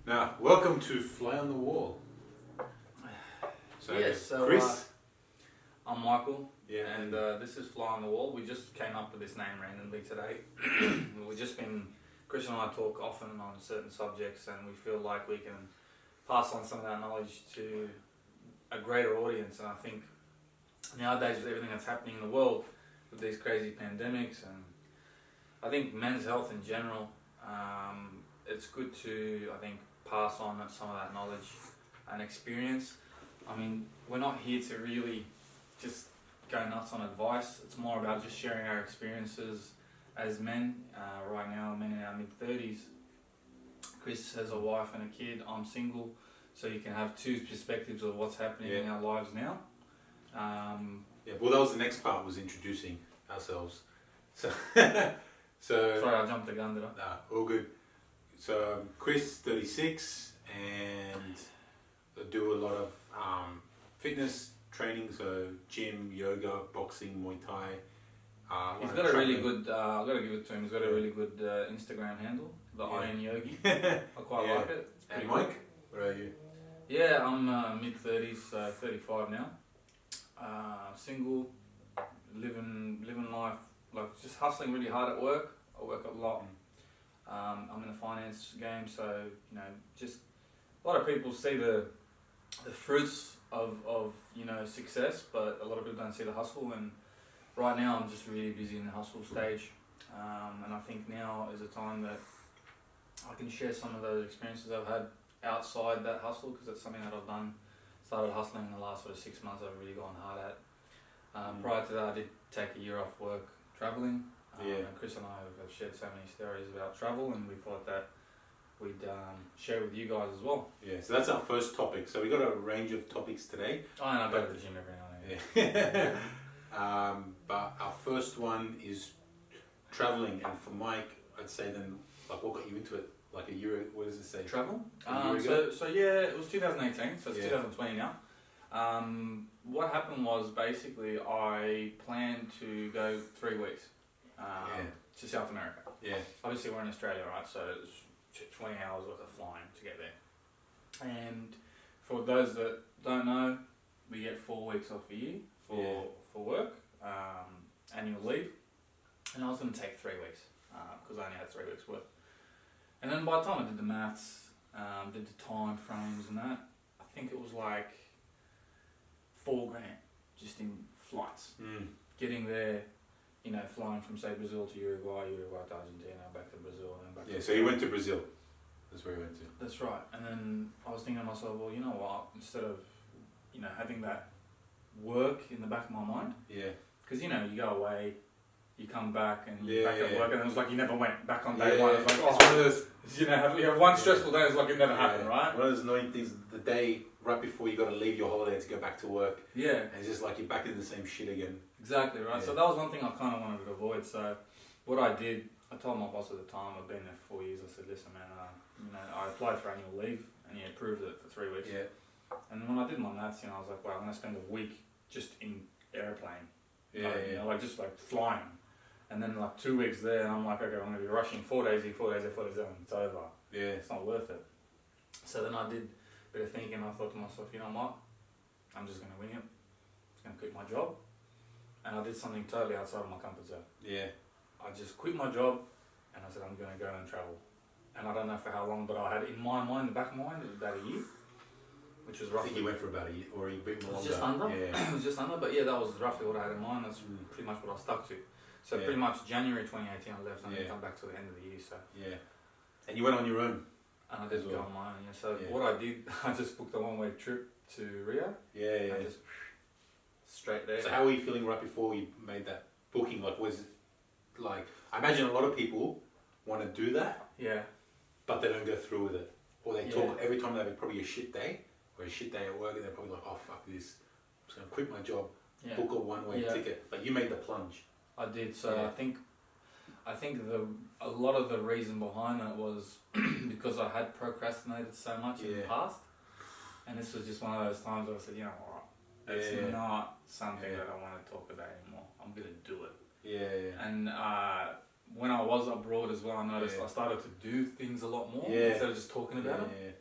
Now, welcome to Fly on the Wall. So Chris? I'm Michael, Yeah. and this is Fly on the Wall. We just came up with this name randomly today. Chris and I talk often on certain subjects, and we feel like we can pass on some of that knowledge to a greater audience. And I think nowadays, with everything that's happening in the world, with these crazy pandemics, and I think men's health in general, it's good to, I think, pass on some of that knowledge and experience. I mean, we're not here to really just go nuts on advice. It's more about just sharing our experiences as men. Right now, men in our mid-30s. Chris has a wife and a kid. I'm single, so you can have two perspectives of what's happening in our lives now. Well, that was the next part, was introducing ourselves. So, Sorry, I jumped the gun, did I? Nah, all good. So, Chris, 36, and I do a lot of fitness training, so gym, yoga, boxing, Muay Thai. He's got a really good, I've got to give it to him, he's got a really good Instagram handle, the Iron Yogi. I quite like it. It's pretty and Mike, where are you? Yeah, I'm mid-30s, 35 now. Single, living life, like just hustling really hard at work. I work a lot. I'm in the finance game, so just a lot of people see the fruits of success, but a lot of people don't see the hustle. And right now, I'm just really busy in the hustle stage, and I think now is a time that I can share some of those experiences I've had outside that hustle, because it's something that I've done. Started hustling in the last sort of 6 months. I've really gone hard at. Prior to that, I did take a year off work traveling. And Chris and I have shared so many stories about travel, and we thought that we'd share with you guys as well. Yeah, so that's our first topic. So we got a range of topics today. Oh, and I go to the gym every now and again. But our first one is traveling, and for Mike, I'd say then, like, what got you into it? Like a year, what does it say? Travel? A year ago? So yeah, it was 2018, so it's 2020 now. What happened was, basically, I planned to go 3 weeks to South America. Yeah. Obviously, we're in Australia, right? So it's 20 hours worth of flying to get there. And for those that don't know, we get 4 weeks off a year for work, annual leave. And I was going to take 3 weeks because I only had 3 weeks worth. And then by the time I did the maths, did the time frames and that, I think it was like $4,000 just in flights. Getting there, flying from, say, Brazil to Uruguay to Argentina, back to Brazil, and then back to... So you went to Brazil. That's where you went to. That's right. And then I was thinking to myself, well, you know what, instead of, having that work in the back of my mind, because, you go away, you come back and you're back at work, and it was like you never went back on day one. It was like, it's one of those, you have one stressful day, it's like it never happened, right? One of those annoying things, the day right before you got to leave your holiday to go back to work. Yeah. And it's just like you're back in the same shit again. Exactly, right? Yeah. So that was one thing I kind of wanted to avoid. So what I did, I told my boss at the time, I've been there for 4 years, I said, listen man, I applied for annual leave and he approved it for 3 weeks. Yeah. And when I did my maths, I was like, well, I'm going to spend a week just in airplane. Just flying. And then 2 weeks there, and I'm like, okay, I'm going to be rushing 4 days here, 4 days there, 4 days there, and it's over. Yeah. It's not worth it. So then I did a bit of thinking, and I thought to myself, you know what? I'm just going to wing it. I'm going to quit my job. And I did something totally outside of my comfort zone. Yeah. I just quit my job, and I said, I'm going to go and travel. And I don't know for how long, but I had in my mind, the back of my mind, it was about a year. Which was roughly... I think you went for about a year, or a bit more longer. Just under. Yeah. It was just under, but yeah, that was roughly what I had in mind. That's pretty much what I stuck to. So pretty much January 2018 I left and then come back to the end of the year. So and you went on your own. And I did go on my own. Yeah. So what I did, I just booked a one-way trip to Rio. Yeah. And just straight there. So how were you feeling right before you made that booking? Like, was it like, I imagine a lot of people want to do that. Yeah. But they don't go through with it, or they talk every time they have probably a shit day or a shit day at work, and they're probably like, oh fuck this, I'm just gonna quit my job, book a one-way ticket. But you made the plunge. I did. So I think a lot of the reason behind that was because I had procrastinated so much in the past, and this was just one of those times where I said, you know what, it's not something that I want to talk about anymore. I'm gonna do it. Yeah. And when I was abroad as well, I noticed I started to do things a lot more instead of just talking about them. Yeah.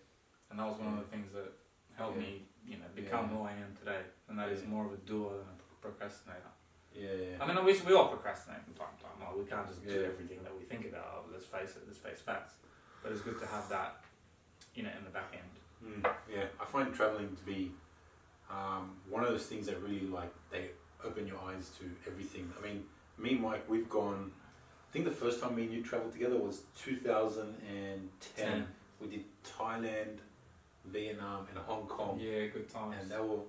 And that was one of the things that helped me, become who I am today. And that is more of a doer than a procrastinator. Yeah. I mean, we all procrastinate from time to time. Like, we can't just do everything that we think about. Let's face it. Let's face facts. But it's good to have that, in the back end. Yeah, I find traveling to be one of those things that really they open your eyes to everything. I mean, me and Mike, we've gone. I think the first time me and you travelled together was 2010. We did Thailand, Vietnam, and Hong Kong. Yeah, good times. And they were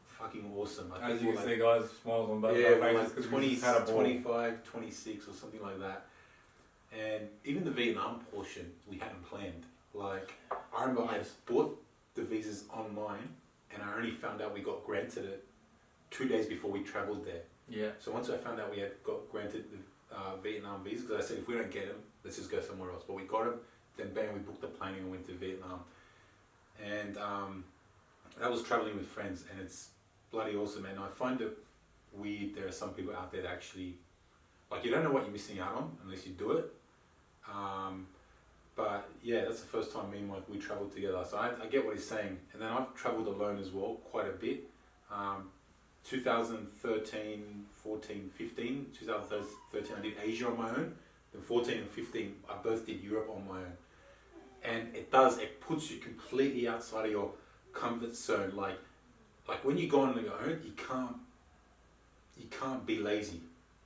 fucking awesome. As you can see, guys, smiles on both our faces. Like 20, 25, 26 or something like that. And even the Vietnam portion, we hadn't planned. Like, I remember I bought the visas online, and I only found out we got granted it 2 days before we travelled there. Yeah. So once I found out we had got granted the Vietnam visa, because I said if we don't get them, let's just go somewhere else. But we got them, then bam, we booked the plane and went to Vietnam. And that was travelling with friends, and it's bloody awesome. And I find it weird, there are some people out there that actually, you don't know what you're missing out on unless you do it. But yeah, that's the first time me and Mike, we travelled together. So I get what he's saying. And then I've travelled alone as well, quite a bit. 2013, 14, 15. 2013 I did Asia on my own. Then 14 and 15 I both did Europe on my own. And it puts you completely outside of your comfort zone. Like when you go on your own, you can't be lazy.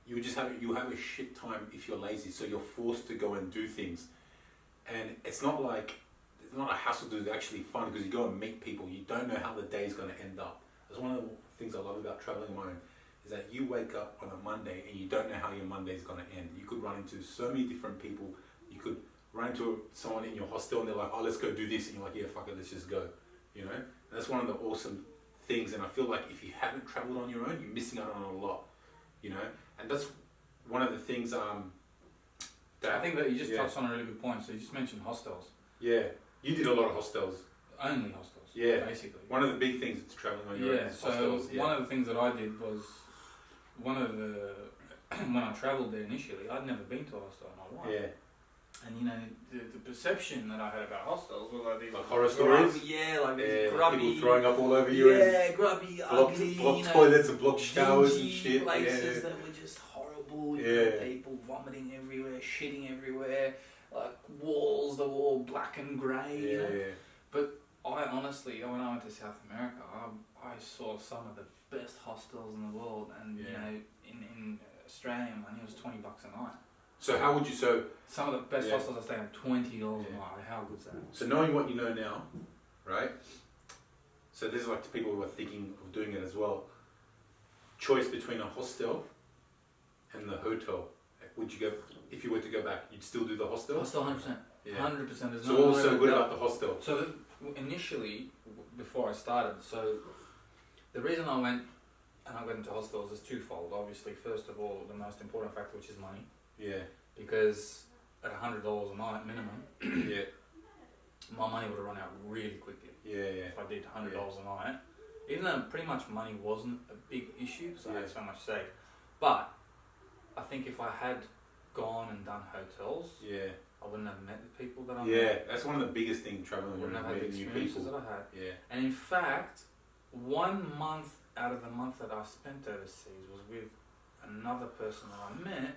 You have a shit time if you're lazy, so you're forced to go and do things. And it's not a hassle to do, it's actually fun because you go and meet people. You don't know how the day is going to end up. That's one of the things I love about traveling on my own, is that you wake up on a Monday and you don't know how your Monday is going to end. You could run into so many different people. You could run into someone in your hostel and they're like, oh, let's go do this. And you're like, yeah, fuck it, let's just go. And that's one of the awesome things. And I feel like if you haven't traveled on your own, you're missing out on a lot. And that's one of the things that I think that you just touched on a really good point. So you just mentioned hostels. Yeah, you did a lot of hostels. Only hostels. Yeah, basically. One of the big things that's traveling on your own is hostels. So one of the things that I did was when I travelled there initially, I'd never been to a hostel in my life. Yeah. And the perception that I had about hostels was like these horror stories. These grubby, people throwing up all over you. Yeah, grubby, ugly, block toilets and block showers and shit. Places that were just horrible. People vomiting everywhere, shitting everywhere, like walls that were all black and grey. But I honestly, when I went to South America, I saw some of the best hostels in the world, and in Australia, money was $20 a night. So how would you some of the best hostels I stayed at $20 a night. How good's that? So knowing what you know now, right? So this is like to people who are thinking of doing it as well. Choice between a hostel and the hotel. Would you go, if you were to go back, you'd still do the hostel? Hostel, 100%. 100%. So what was so good about the hostel? So initially, before I started, the reason I went into hostels is twofold. Obviously, first of all, the most important factor, which is money. Yeah. Because at $100 a night minimum, my money would have run out really quickly. If I did $100 a night, even though pretty much money wasn't a big issue because I had so much saved. But I think if I had gone and done hotels, I wouldn't have met the people that I met. Yeah, that's one of the biggest things traveling. I wouldn't have had the experiences that I had. Yeah. And in fact, 1 month out of the month that I spent overseas was with another person that I met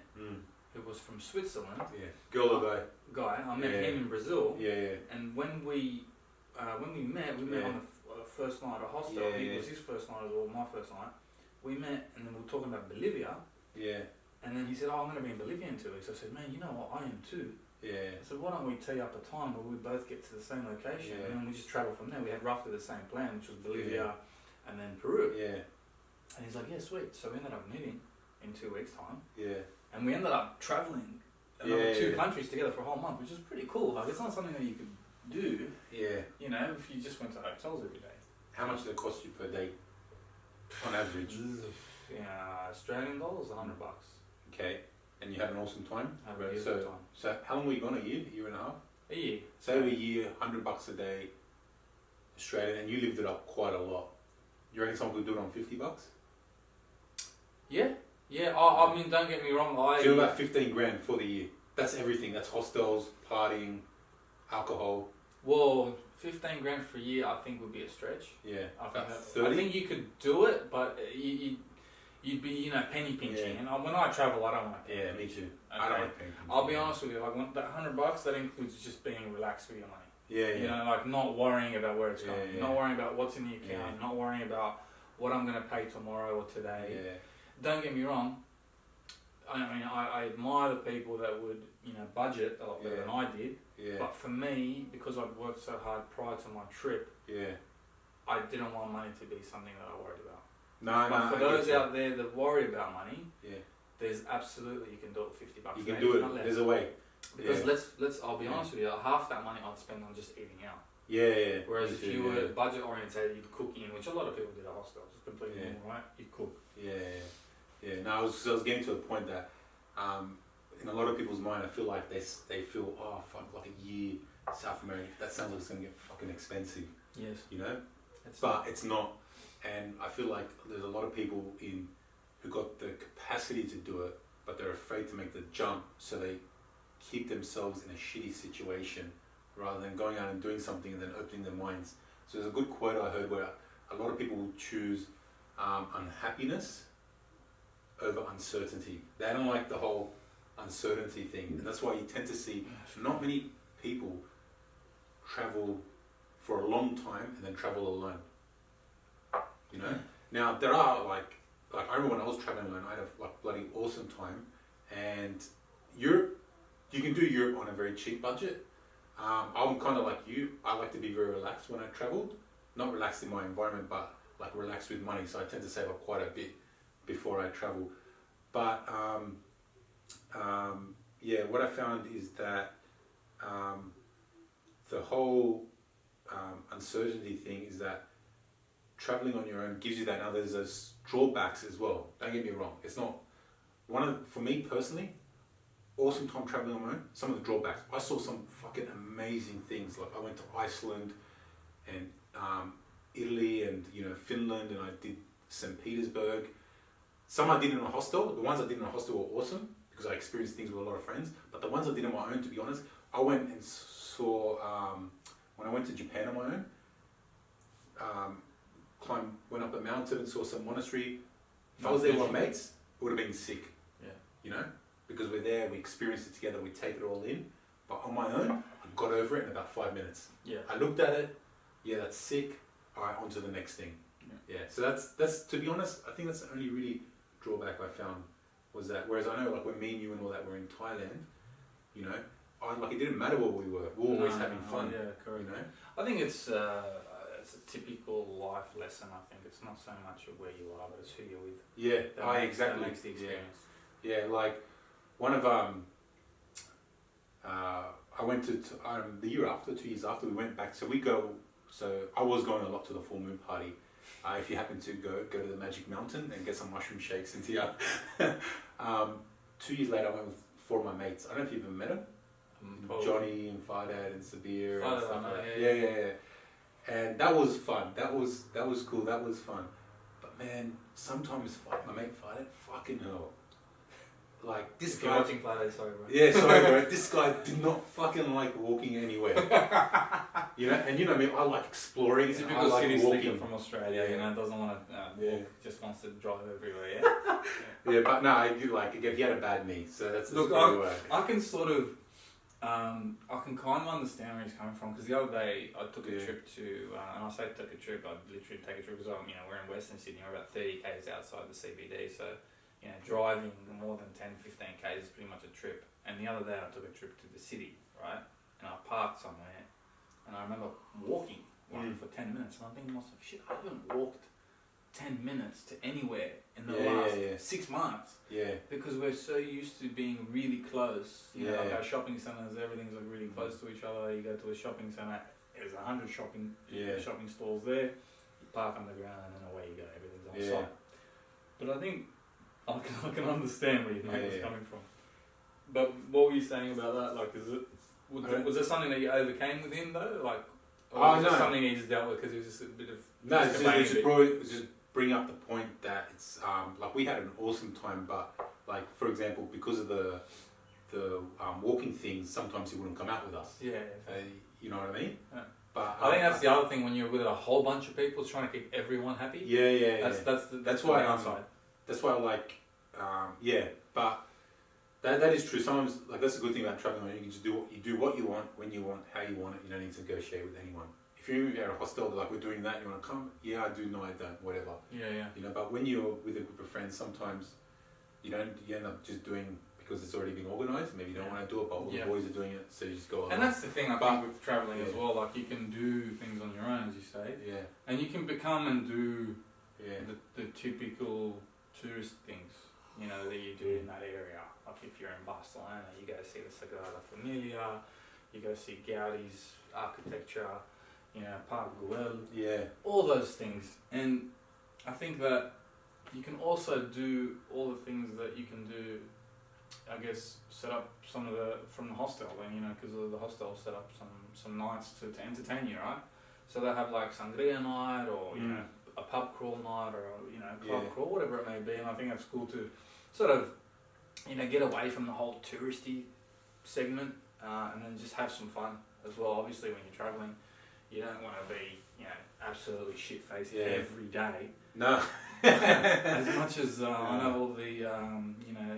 who was from Switzerland. Yeah. Girl or guy. I met him in Brazil. Yeah. And when we met on the first night at a hostel. It was his first night as well, my first night. We met and then we were talking about Bolivia. Yeah. And then he said, oh, I'm going to be in Bolivia in 2 weeks. I said, man, you know what, I am too. Yeah. I said, why don't we tee up a time where we both get to the same location and then we just travel from there. We had roughly the same plan, which was Bolivia and then Peru. Yeah. And he's like, yeah, sweet. So we ended up meeting in 2 weeks' time. Yeah. And we ended up traveling another 2 countries together for a whole month, which is pretty cool. Like, it's not something that you could do. Yeah. You know, if you just went to hotels every day. How much did it cost you per day, on average? Australian dollars, $100. Okay. And you had an awesome time? Had a beautiful time. So how long were you gone? A year and a half? A year. So a year, $100 a day, Australian, and you lived it up quite a lot. You reckon someone could do it on $50? Yeah. I I mean, don't get me wrong. So about 15 grand for the year. That's everything. That's hostels, partying, alcohol. Well, 15 grand for a year, I think would be a stretch. Yeah. I think you could do it, but you'd be, penny pinching. Yeah. And when I travel, I don't want to. Yeah, me too. Okay. I don't like penny pinching. I'll be honest with you. Like that $100, that includes just being relaxed with your money. Yeah. Like not worrying about where it's going, Yeah. not worrying about what's in the account, not worrying about what I'm going to pay tomorrow or today. Yeah. Don't get me wrong. I mean, I admire the people that would, budget a lot better than I did. Yeah. But for me, because I'd worked so hard prior to my trip, I didn't want money to be something that I worried about. But for those out there that worry about money, there's absolutely, you can do it $50. You can do it. There's a way. Because let's I'll be honest with you, half that money I'd spend on just eating out. Yeah. Whereas if you were budget orientated, you'd cook in, which a lot of people did at hostels. It's completely normal, right? You cook. Yeah. No, I was getting to the point that in a lot of people's mind, I feel like they feel, oh fuck, like a year South America, that sounds like it's gonna get fucking expensive. Yes. It's not. And I feel like there's a lot of people who got the capacity to do it, but they're afraid to make the jump, so they keep themselves in a shitty situation rather than going out and doing something and then opening their minds. So there's a good quote I heard where a lot of people will choose unhappiness over uncertainty. They don't like the whole uncertainty thing, and that's why you tend to see not many people travel for a long time and then travel alone. Now there are like I remember when I was traveling alone, I had a bloody awesome time, and Europe, you can do Europe on a very cheap budget. I'm kind of like you. I like to be very relaxed when I traveled, not relaxed in my environment, but like relaxed with money. So I tend to save up quite a bit before I travel. But what I found is that the whole uncertainty thing is that traveling on your own gives you that. Now there's those drawbacks as well. Don't get me wrong. It's not for me personally, awesome time traveling on my own. Some of the drawbacks, I saw some fucking amazing things. Like I went to Iceland and Italy and Finland, and I did St. Petersburg. Some I did in a hostel. The ones I did in a hostel were awesome because I experienced things with a lot of friends. But the ones I did on my own, to be honest, I went and saw when I went to Japan on my own. Went up a mountain and saw some monastery. If I was there with my mates, it would have been sick. Yeah. Because we're there, we experienced it together, we take it all in. But on my own, I got over it in about 5 minutes. Yeah. I looked at it. Yeah, that's sick. All right, on to the next thing. Yeah. So that's to be honest, I think that's the only really drawback I found was that. Whereas I know, like when me and you and all that were in Thailand, it didn't matter where we were. We were always having fun. Yeah, correct. I think it's a typical life lesson. I think it's not so much of where you are, but it's who you're with. Yeah, that makes the experience. Yeah, like one of I went to the year after, 2 years after, we went back. So I was going a lot to the full moon party. If you happen to go to the Magic Mountain and get some mushroom shakes into you. 2 years later, I went with 4 of my mates. I don't know if you've ever met them. Johnny and Fardad and Sabir and stuff like that. Yeah. And that was fun. That was cool. That was fun. But man, sometimes my mate Fardad, fucking hell. Like this guy. Watching Friday, sorry, bro. Yeah, sorry, bro. This guy did not fucking like walking anywhere. And you know me, I like exploring. It's a typical like city walking slicker from Australia. Doesn't want to walk, just wants to drive everywhere. Yeah, but no, he had a bad knee, so that's look. I can sort of, I can kind of understand where he's coming from, because the other day I took a trip to, and I say took a trip, I literally take a trip because we're in Western Sydney, we're about 30 k's outside the CBD, so. Driving more than 10, 15 k's is pretty much a trip. And the other day I took a trip to the city, right? And I parked somewhere, and I remember walking for 10 minutes, and I'm thinking to myself, shit, I haven't walked 10 minutes to anywhere in the last 6 months. Yeah. Because we're so used to being really close. Like our shopping centres, everything's like really close to each other. You go to a shopping centre, there's 100 shopping stalls there. You park on the ground, and then away you go. Everything's on site. But I think I can understand where your mate was coming from. But what were you saying about that? Like, was it something that you overcame with him though? Like, or was it something he just dealt with because it was just a bit of... No, it's just bring up the point that it's, we had an awesome time, but like for example, because of the walking things, sometimes he wouldn't come out with us. Yeah. You know what I mean? Yeah. But I think that's the other thing when you're with a whole bunch of people, trying to keep everyone happy. Yeah. That's why outside. That's why I like, but that is true. Sometimes, like, that's a good thing about traveling. You can just do what you want, when you want, how you want it. You don't need to negotiate with anyone. If you're at a hostel, they're like, we're doing that, you want to come? Yeah, I do. No, I don't. Whatever. Yeah. You know, but when you're with a group of friends, sometimes you end up just doing because it's already been organised. Maybe you don't want to do it, but all the boys are doing it, so you just go along. And that's the thing I think with travelling as well. Like, you can do things on your own, as you say. Yeah. And you can become and do the typical tourist things, you know, that you do in that area. Like if you're in Barcelona, you go see the Sagrada Familia, you go see Gaudi's architecture, you know, Parc Güell, all those things. And I think that you can also do all the things that you can do, I guess, set up some of from the hostel, and, you know, because the hostel set up some nights to entertain you, right? So they have like sangria night, or you know, a pub crawl night, or, you know, club crawl, whatever it may be. And I think that's cool to sort of, you know, get away from the whole touristy segment, and then just have some fun as well. Obviously, when you're traveling, you don't want to be, you know, absolutely shit-faced every day. No. As much as I know all the, you know,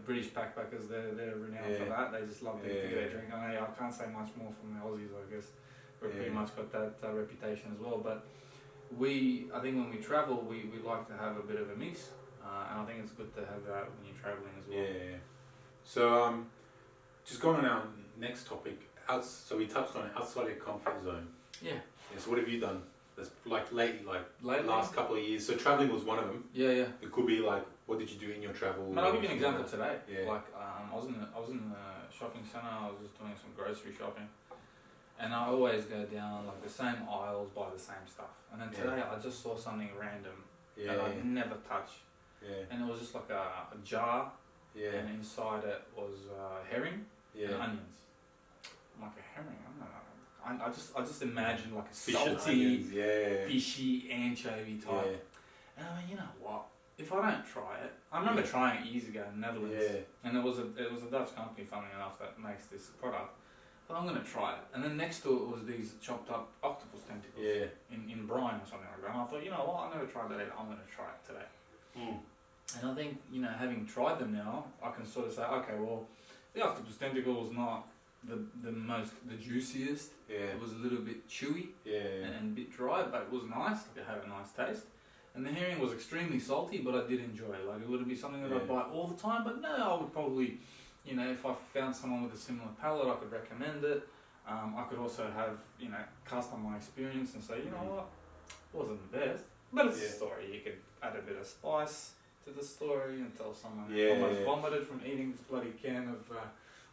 British backpackers, they're renowned for that. They just love to get a drink. I know I can't say much more from the Aussies, I guess. We've pretty much got that reputation as well. But I think when we travel, we like to have a bit of a mix. And I think it's good to have that when you're travelling as well. Yeah. So, just going on our next topic. So we touched on it, outside your comfort zone. Yeah. So what have you done? That's like lately, Lately? last couple of years. So travelling was one of them. Yeah. It could be like, what did you do in your travel? I'll give you an example today. Yeah. Like, I was in the shopping centre. I was just doing some grocery shopping, and I always go down like the same aisles, buy the same stuff. And then today I just saw something random that I'd never touch. Yeah. And it was just like a jar. Yeah. And inside it was herring and onions. I'm like, a herring? I just imagine like a Fish salty, onions, fishy anchovy type. And I mean, you know what? If I don't try it, I remember trying it years ago in the Netherlands, and it was a Dutch company, funnily enough, that makes this product. But I'm gonna try it. And then next to it was these chopped up octopus tentacles in brine or something like that. And I thought, you know what? I never tried that either. I'm gonna try it today. And I think, you know, having tried them now, I can sort of say, okay, well, the octopus tentacle was not the juiciest. It was a little bit chewy and a bit dry, but it was nice. Like, it had a nice taste. And the herring was extremely salty, but I did enjoy it. Like, it wouldn't be something that I'd buy all the time, but no, I would probably, you know, if I found someone with a similar palate, I could recommend it. I could also have, you know, cast on my experience and say, you know what, it wasn't the best, but it's a story. You could add a bit of spice to the story and tell someone almost vomited from eating this bloody can of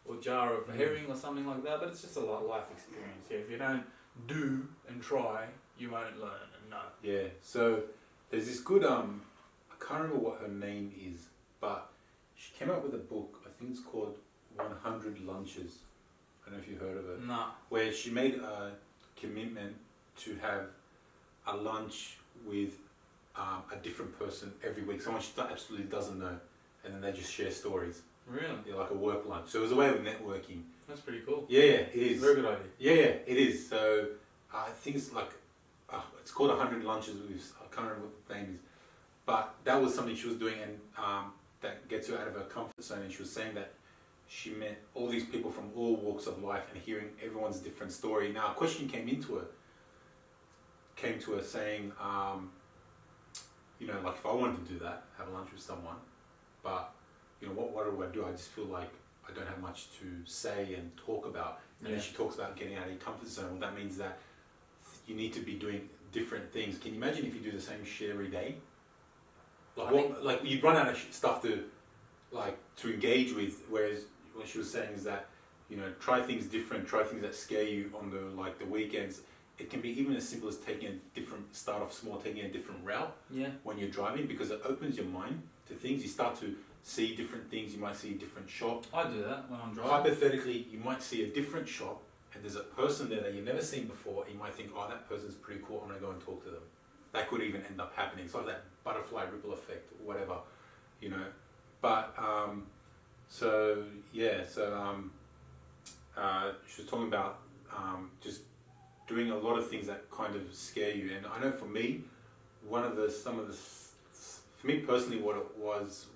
or jar of herring or something like that. But it's just a life experience. If you don't do and try, you won't learn and know. Yeah. So there's this good I can't remember what her name is, but she came out with a book. I think it's called 100 Lunches. I don't know if you heard of it. No. Where she made a commitment to have a lunch with a different person every week, someone she absolutely doesn't know, and then they just share stories. Really? Yeah, like a work lunch. So it was a way of networking. That's pretty cool. Yeah, it is. It's a very good idea. Yeah, it is. So I think it's like, it's called 100 Lunches with, I can't remember what the name is, but that was something she was doing, and that gets her out of her comfort zone. And she was saying that she met all these people from all walks of life and hearing everyone's different story. Now a question came to her saying, you know, like if I wanted to do that, have lunch with someone, but you know, what do I do? I just feel like I don't have much to say and talk about. And then she talks about getting out of your comfort zone. Well, that means that you need to be doing different things. Can you imagine if you do the same shit every day? Like you'd run out of stuff to engage with. Whereas what she was saying is that, you know, try things different, try things that scare you on the weekends. It can be even as simple as taking a different, start off small, taking a different route when you're driving, because it opens your mind to things. You start to see different things. You might see a different shop. I do that when I'm driving. Hypothetically, you might see a different shop and there's a person there that you've never seen before. You might think, oh, that person's pretty cool. I'm going to go and talk to them. That could even end up happening. It's like that butterfly ripple effect or whatever, you know. But so yeah, she was talking about just doing a lot of things that kind of scare you. And I know for me, for me personally, what it was,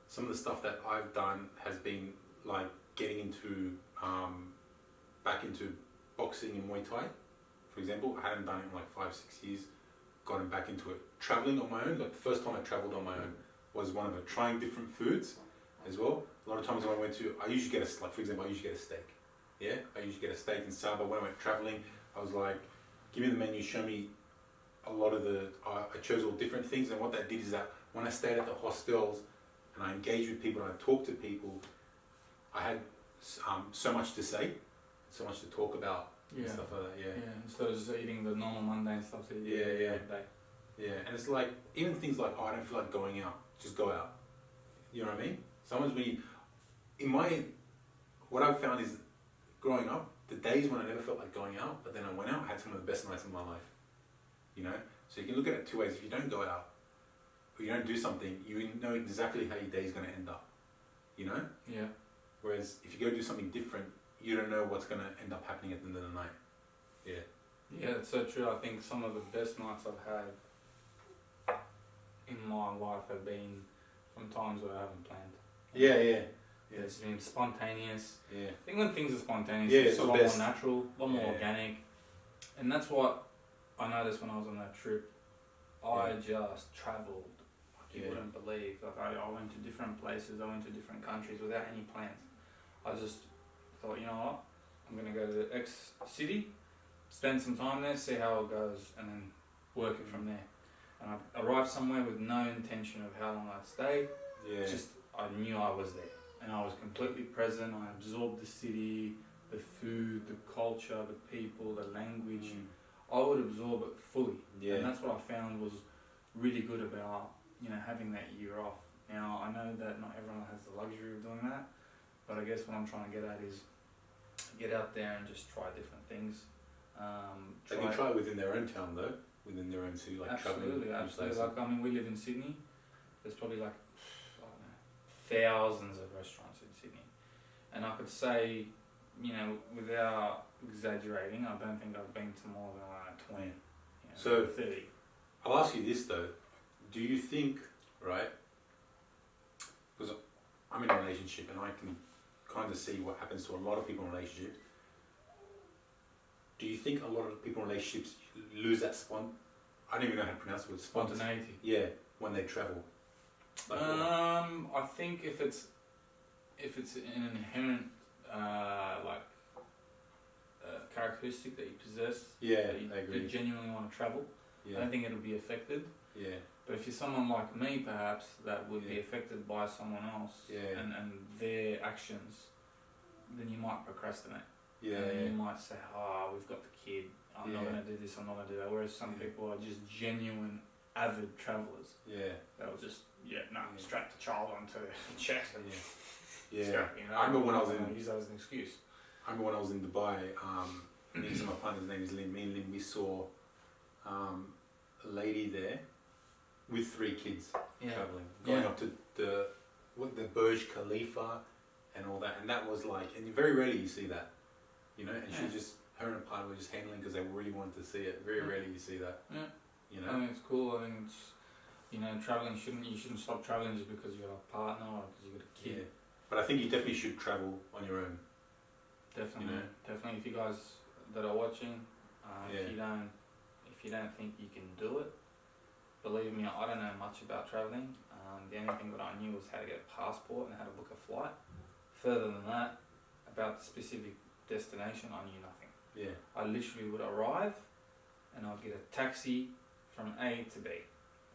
some of the stuff that I've done has been like getting into back into boxing and Muay Thai, for example. I hadn't done it in like 5-6 years. Gotten back into it. Traveling on my own, like the first time I traveled on my own was one of it. Trying different foods as well. A lot of times when I went to, I usually get for example, I usually get a steak. Yeah, I usually get a steak and salad. But when I went traveling, I was like, give me the menu, show me a lot of I chose all different things. And what that did is that when I stayed at the hostels and I engaged with people and I talked to people, I had so much to say, so much to talk about. Yeah. And stuff like that, yeah. Yeah, instead of just eating the normal mundane stuff that you eat every day. Yeah, and it's like, even things like, I don't feel like going out, just go out. You know what I mean? Sometimes what I've found is, growing up, the days when I never felt like going out, but then I went out, I had some of the best nights of my life. You know? So you can look at it two ways. If you don't go out, or you don't do something, you know exactly how your day is going to end up. You know? Yeah. Whereas, if you go do something different, you don't know what's going to end up happening at the end of the night. Yeah. Yeah, it's so true. I think some of the best nights I've had in my life have been from times where I haven't planned. Yeah. It's been spontaneous. Yeah. I think when things are spontaneous, Yeah, it's it's a the lot best. more natural, a lot more organic. And that's what I noticed when I was on that trip. I just travelled. You wouldn't believe. Like I went to different places, I went to different countries without any plans. I just thought, you know what, I'm going to go to the X city, spend some time there, see how it goes, and then work it from there. And I arrived somewhere with no intention of how long I'd stay. Yeah. Just I knew I was there, and I was completely present. I absorbed the city, the food, the culture, the people, the language. I would absorb it fully. Yeah. And that's what I found was really good about, having that year off. Now, I know that not everyone has the luxury of doing that, but I guess what I'm trying to get at is get out there and just try different things. They can try it within their own town though, within their own city, like absolutely, traveling. Absolutely. Like, we live in Sydney. There's probably like, I don't know, thousands of restaurants in Sydney. And I could say, without exaggerating, I don't think I've been to more than 20, so 30. I'll ask you this though, do you think, right, because I'm in a relationship and I can kind of see what happens to a lot of people in relationships, do you think a lot of people in relationships lose that I don't even know how to pronounce the word, Spontaneity. Yeah, when they travel? Like, I think if it's an inherent characteristic that you possess, yeah, that I agree. you genuinely want to travel, Yeah. I don't think it'll be affected. Yeah. But if you're someone like me, perhaps, that would be affected by someone else and their actions, then you might procrastinate. Yeah. And then you might say, we've got the kid, I'm not going to do this, I'm not going to do that. Whereas some people are just genuine, avid travellers. Yeah. They'll just, strap the child onto the chest and Yeah. I remember when I was use that as an excuse. I remember when I was in Dubai, me and my partner's name is Lynn. Me and Lynn, we saw a lady there with 3 kids traveling, going up to the Burj Khalifa and all that, and that was like, and very rarely you see that, and she was just, her and her partner were just handling because they really wanted to see it. Very rarely you see that. Yeah. I think it's cool. I think it's, traveling you shouldn't stop traveling just because you've got a partner or because you've got a kid. Yeah. But I think you definitely should travel on your own. Definitely, definitely. If you guys that are watching, if you don't think you can do it, believe me, I don't know much about travelling. The only thing that I knew was how to get a passport and how to book a flight. Further than that, about the specific destination, I knew nothing. Yeah. I literally would arrive and I'd get a taxi from A to B,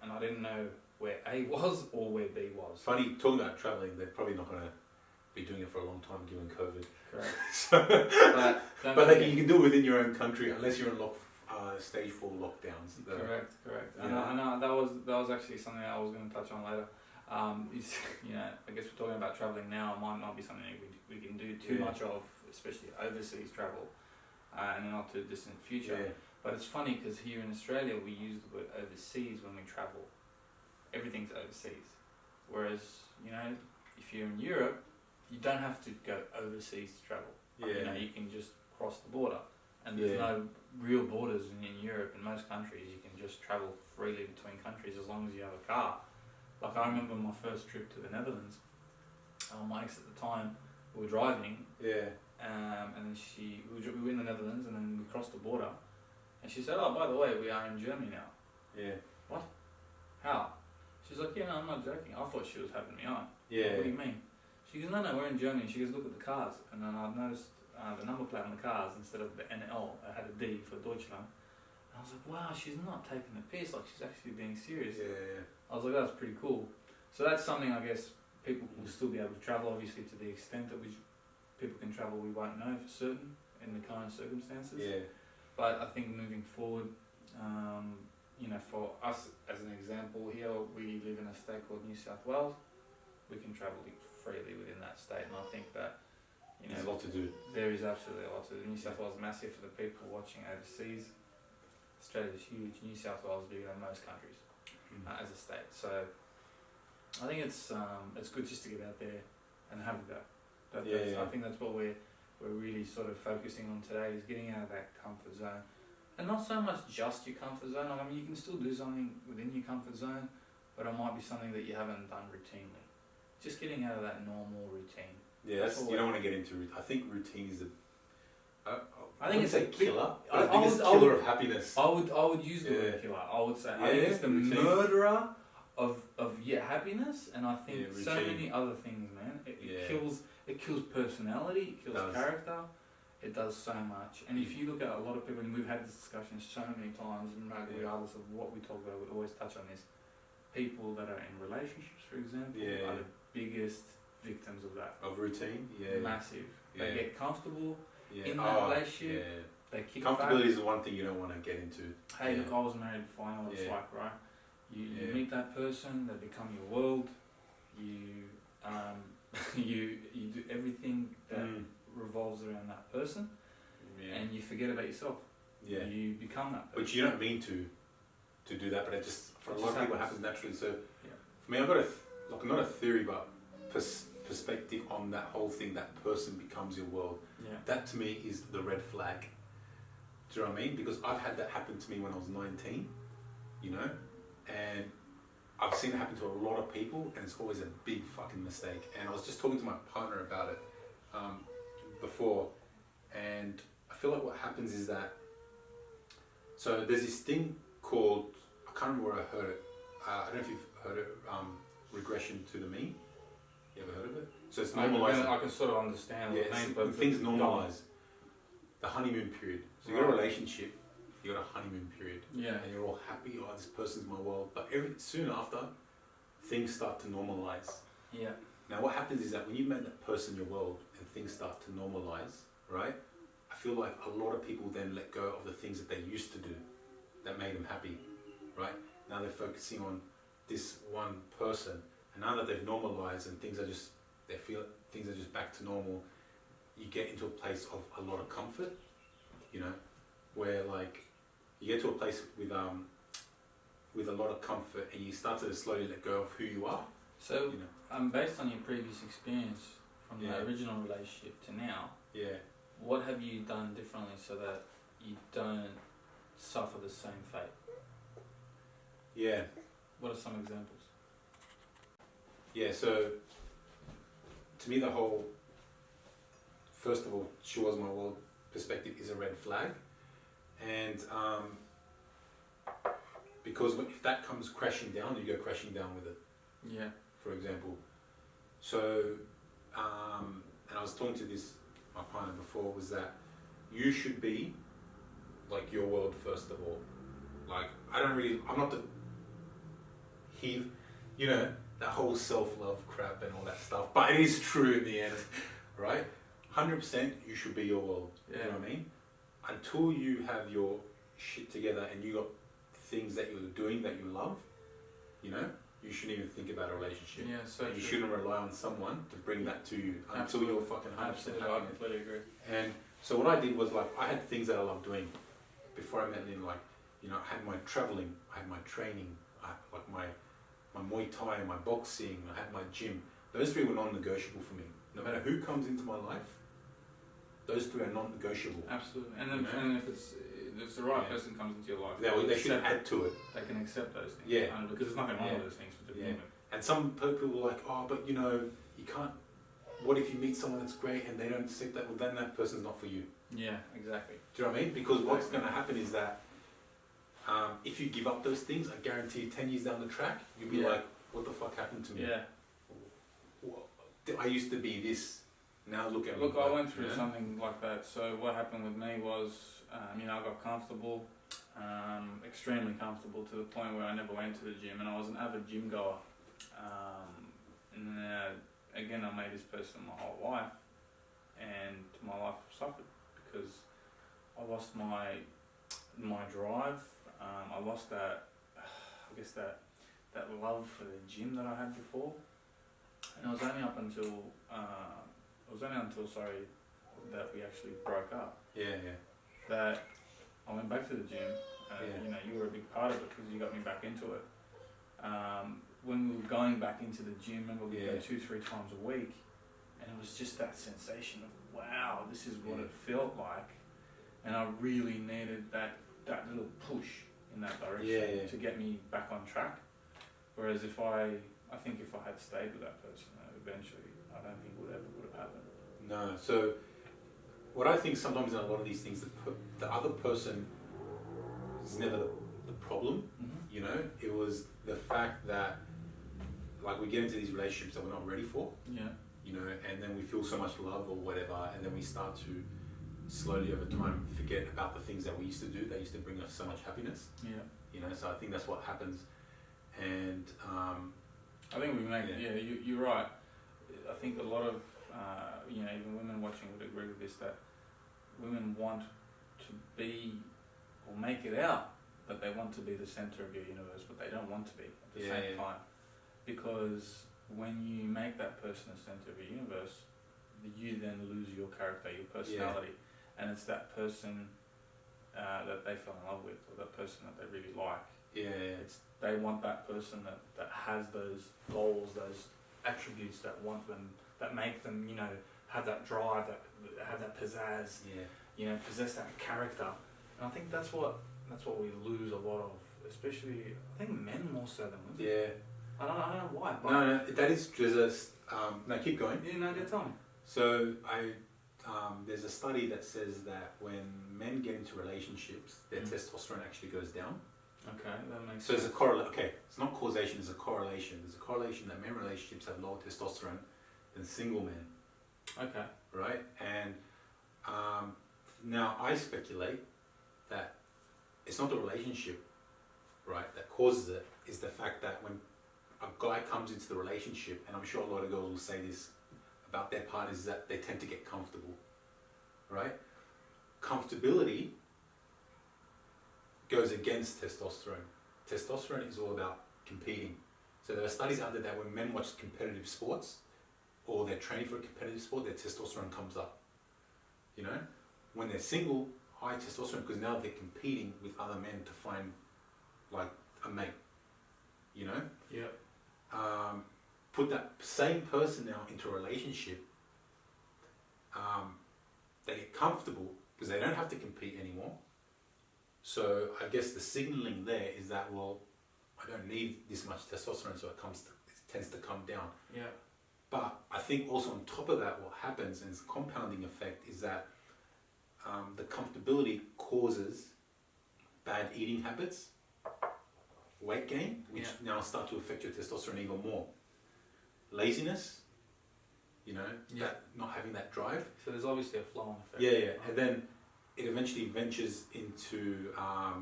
and I didn't know where A was or where B was. Funny, talking about travelling, they're probably not going to be doing it for a long time given COVID. Correct. but you can do it within your own country unless you're in stage 4 lockdowns. Correct. And I know that was actually something I was going to touch on later. I guess we're talking about travelling now. It might not be something we can do too much of, especially overseas travel, in the not too distant future. Yeah. But it's funny because here in Australia we use the word overseas when we travel. Everything's overseas. Whereas, you know, if you're in Europe, you don't have to go overseas to travel. Yeah. You know, you can just cross the border. And there's no real borders in Europe. In most countries, you can just travel freely between countries as long as you have a car. Like, I remember my first trip to the Netherlands. My ex at the time, we were driving. Yeah. And then we were in the Netherlands, and then we crossed the border. And she said, "Oh, by the way, we are in Germany now." Yeah. What? How? She's like, "Yeah, no, I'm not joking." I thought she was having me on. Yeah. What do you mean? She goes, "No, we're in Germany." She goes, "Look at the cars." And then I noticed the number plate on the cars, instead of the NL, it had a D for Deutschland. And I was like, wow, she's not taking the piss, like she's actually being serious. Yeah. I was like, that's pretty cool. So that's something, I guess, people will still be able to travel, obviously to the extent that people can travel, we won't know for certain in the current circumstances. Yeah. But I think moving forward, you know, for us as an example here, we live in a state called New South Wales. We can travel freely within that state, and I think that, you know, there's a lot to do. There is absolutely a lot to do. New South Wales is massive for the people watching overseas. Australia is huge. New South Wales is bigger than most countries as a state. So I think it's good just to get out there and have a go. I think that's what we're really sort of focusing on today, is getting out of that comfort zone. And not so much just your comfort zone. I mean, you can still do something within your comfort zone, but it might be something that you haven't done routinely. Just getting out of that normal routine. Yeah, you don't want to get into I think routine is I think it's a killer. I think it's a killer of happiness. I would use the word killer. I would say I think it's the routine. Murderer of happiness, and I think so many other things, man. It kills personality, it kills character. It does so much. And if you look at a lot of people, and we've had this discussion so many times, and regardless of what we talk about, we always touch on this. People that are in relationships, for example, are the biggest victims of that. Of routine, massive. They get comfortable in that relationship. They kick comfortability is the one thing you don't want to get into. Hey, look, I was married before. I know what it's like, right? You meet that person, they become your world. You you do everything that revolves around that person, and you forget about yourself. Yeah. You become that person. Which you don't mean to do that, but it just for a lot of people happens naturally. So for me, I've got not a theory, but perspective on that whole thing. That person becomes your world. Yeah. That to me is the red flag. Do you know what I mean? Because I've had that happen to me when I was 19, you know, and I've seen it happen to a lot of people, and it's always a big fucking mistake. And I was just talking to my partner about it before, and I feel like what happens is that, so there's this thing called, I can't remember where I heard it, I don't know if you've heard it, regression to the mean. You ever heard of it? So it's normalizing. I can sort of understand what it means, but things normalize. The honeymoon period. So you got a relationship, you got a honeymoon period, and you're all happy. Oh, this person's my world. But soon after, things start to normalize. Yeah. Now what happens is that when you make that person your world and things start to normalize, right? I feel like a lot of people then let go of the things that they used to do that made them happy, right? Now they're focusing on this one person, and now that they've normalized and things are just back to normal, you get into a place of a lot of comfort, you know, where like you get to a place with a lot of comfort, and you start to slowly let go of who you are. So, you know? Based on your previous experience from the original relationship to now, what have you done differently so that you don't suffer the same fate? Yeah. What are some examples? Yeah, so to me the whole, first of all, she was my world perspective is a red flag. And because if that comes crashing down, you go crashing down with it. Yeah. For example. So, and I was talking to my partner before, was that you should be like your world first of all. Like, I'm not you know, that whole self-love crap and all that stuff, but it is true in the end, right? 100% you should be your world, you know what I mean? Until you have your shit together and you got things that you're doing that you love, you know, you shouldn't even think about a relationship. Yeah, so you shouldn't rely on someone to bring that to you until you're fucking 100% happy. I completely agree. And so what I did was, like, I had things that I loved doing before I met Lynn. Like, you know, I had my traveling, I had my training, I had like my my Muay Thai, my boxing, I had my gym. Those three were non-negotiable for me. No matter who comes into my life, those three are non-negotiable. Absolutely. And then and if the right person comes into your life, they should add to it. They can accept those things. Yeah. Because there's nothing wrong with those things for the moment. And some people are like, oh, but you can't. What if you meet someone that's great and they don't accept that? Well, then that person's not for you. Yeah, exactly. Do you know what I mean? Because what's going to happen is that if you give up those things, I guarantee you 10 years down the track, you'll be like, what the fuck happened to me? Yeah. I used to be this, now look at me. Look, I went through something like that. So what happened with me was, I got comfortable, extremely comfortable to the point where I never went to the gym, and I was an avid gym goer. Again, I made this person my whole life, and my life suffered because I lost my drive. I lost that love for the gym that I had before, and it was only until that we actually broke up. Yeah. That I went back to the gym. You were a big part of it because you got me back into it. When we were going back into the gym, remember we go 2-3 times a week, and it was just that sensation of wow, this is what it felt like, and I really needed that little push in that direction to get me back on track. Whereas if I had stayed with that person, eventually I don't think would have happened. No. So what I think sometimes in a lot of these things, the other person is never the problem. Mm-hmm. It was the fact that like we get into these relationships that we're not ready for. Yeah. And then we feel so much love or whatever, and then we start to slowly over time forget about the things that we used to do that used to bring us so much happiness. Yeah. So I think that's what happens. And I think we make you're right. I think a lot of even women watching would agree with this, that women want to be or make it out that they want to be the center of your universe, but they don't want to be at the same time. Because when you make that person the center of your universe, you then lose your character, your personality, and it's that person that they fell in love with, or that person that they really like. They want that person that has those goals, those attributes that want them, that make them, have that drive, that have that pizzazz, possess that character. And I think that's what we lose a lot of, especially I think men more so than women. Yeah. I don't know why. But No, that is just no, keep going. Yeah, no, tell me. So there's a study that says that when men get into relationships, their testosterone actually goes down. Okay, that makes sense. So there's a correlation. Okay, it's not causation, there's a correlation. There's a correlation that men relationships have lower testosterone than single men. Okay. Right? And now I speculate that it's not the relationship, right, that causes it. Is the fact that when a guy comes into the relationship, and I'm sure a lot of girls will say this about their partners, is that they tend to get comfortable, right? Comfortability goes against testosterone. Testosterone is all about competing. So there are studies out there that when men watch competitive sports, or they're training for a competitive sport, their testosterone comes up. When they're single, high testosterone, because now they're competing with other men to find like a mate. Yeah. Put that same person now into a relationship, they get comfortable because they don't have to compete anymore. So I guess the signaling there is that, well, I don't need this much testosterone, so it tends to come down. Yeah. But I think also on top of that, what happens, and it's a compounding effect, is that the comfortability causes bad eating habits, weight gain, which now start to affect your testosterone even more. Laziness, that not having that drive. So there's obviously a flow-on effect. Yeah. And then it eventually ventures into, a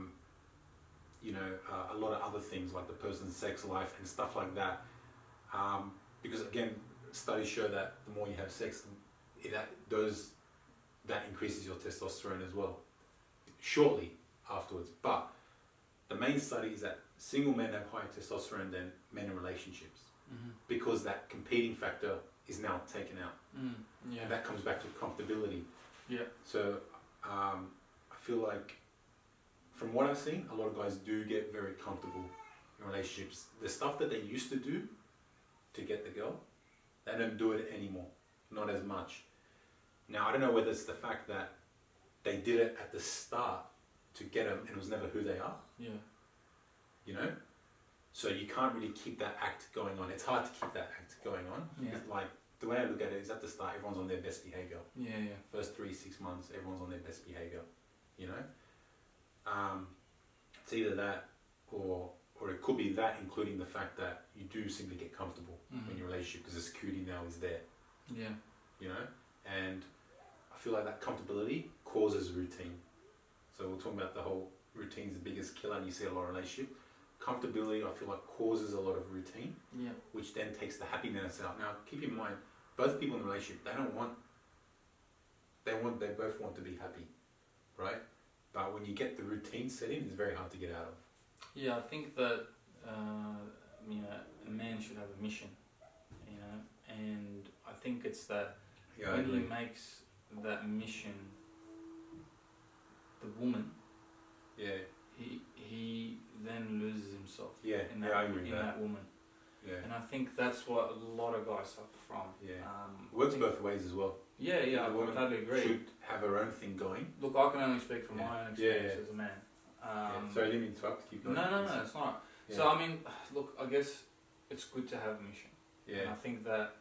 lot of other things like the person's sex life and stuff like that. Because again, studies show that the more you have sex, that increases your testosterone as well, shortly afterwards. But the main study is that single men have higher testosterone than men in relationships, because that competing factor is now taken out. And that comes back to comfortability. Yeah. So I feel like, from what I've seen, a lot of guys do get very comfortable in relationships, the stuff that they used to do to get the girl, they don't do it anymore. Not as much. Now, I don't know whether it's the fact that they did it at the start to get them and it was never who they are. Yeah. You know? So you can't really keep that act going on. It's hard to keep that act going on. Yeah. Like, the way I look at it is at the start, everyone's on their best behavior. Yeah, yeah. First 3-6 months, everyone's on their best behavior. You know? It's either that or it could be that, including the fact that you do simply get comfortable in your relationship because the security now is there. Yeah. You know? And I feel like that comfortability causes routine. So we're talking about the whole routine's the biggest killer, and you see a lot of relationship. Comfortability, I feel like, causes a lot of routine, Yeah. which then takes the happiness out. Now, keep in mind, both people in a relationship, they both want to be happy, right? But when you get the routine set in, it's very hard to get out of. Yeah, I think that you know, a man should have a mission, you know, and I think it's that when he makes that mission the woman, he then loses himself in that woman. Yeah. And I think that's what a lot of guys suffer from. Yeah. Works both ways as well. Yeah, I totally agree. Should have her own thing going. Look, I can only speak from my own experience as a man. Sorry, I didn't mean to interrupt. Keep going. No, it's not. Yeah. So I mean, look, I guess it's good to have a mission. Yeah. And I think that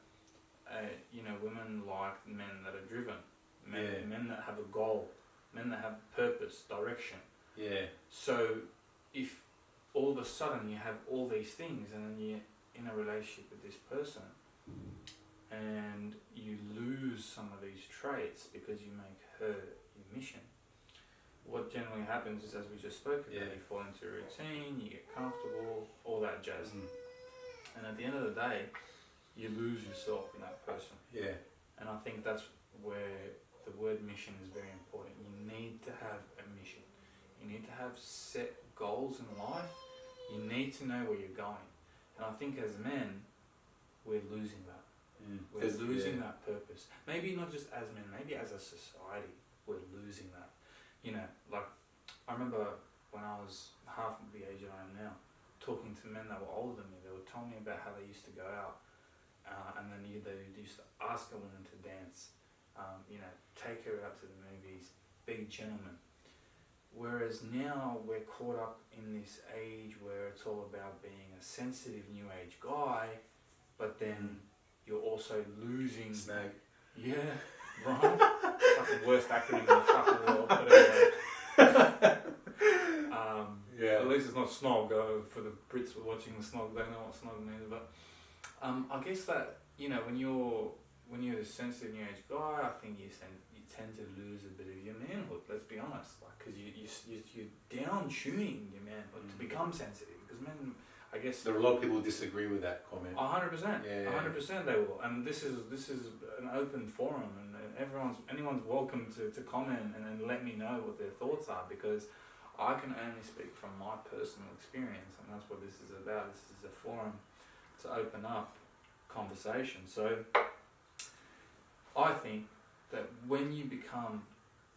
you know, women like men that are driven, men that have a goal, men that have purpose, direction. Yeah. So if all of a sudden you have all these things and then you're in a relationship with this person and you lose some of these traits because you make her your mission, what generally happens is, as we just spoke about, you fall into a routine, you get comfortable, all that jazz. And at the end of the day, you lose yourself in that person. Yeah. And I think that's where the word mission is very important. You need to have a mission. You need to have set goals in life. You need to know where you're going. And I think as men, we're losing that. We're losing that purpose. Maybe not just as men, maybe as a society, we're losing that. You know, like, I remember when I was half of the age that I am now, talking to men that were older than me. They would tell me about how they used to go out and then they used to ask a woman to dance, you know, take her out to the movies, be gentlemen. Whereas now we're caught up in this age where it's all about being a sensitive new age guy, but then you're also losing... Snag. Yeah, right? Fucking worst acronym in the fucking world, but anyway. At least it's not snog. For the Brits who are watching the snog, they know what snog means. But I guess that, you know, when you're a sensitive new age guy, I think you tend to lose a bit of your manhood. Let's be honest, like, because you're down tuning your manhood to become sensitive. Because men, I guess there are a lot of people who disagree with that comment. 100%. 100% they will. And this is an open forum, and anyone's welcome to comment and let me know what their thoughts are, because I can only speak from my personal experience, and that's what this is about. This is a forum to open up conversation. So I think that when you become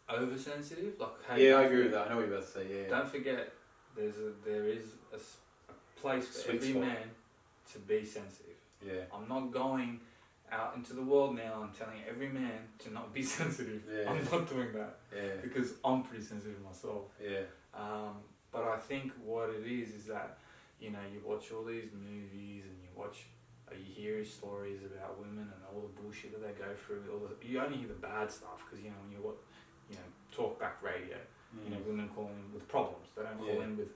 oversensitive, like I agree with that. I know what you're about to say. Don't forget, there is a place for every man to be sensitive. Yeah. I'm not going out into the world now and telling every man to not be sensitive. I'm not doing that. Because I'm pretty sensitive myself. But I think what it is that, you know, you watch all these movies and you hear stories about women and all the bullshit that they go through. You only hear the bad stuff because, you know, when you talk back radio, you know, women call in with problems. They don't call in with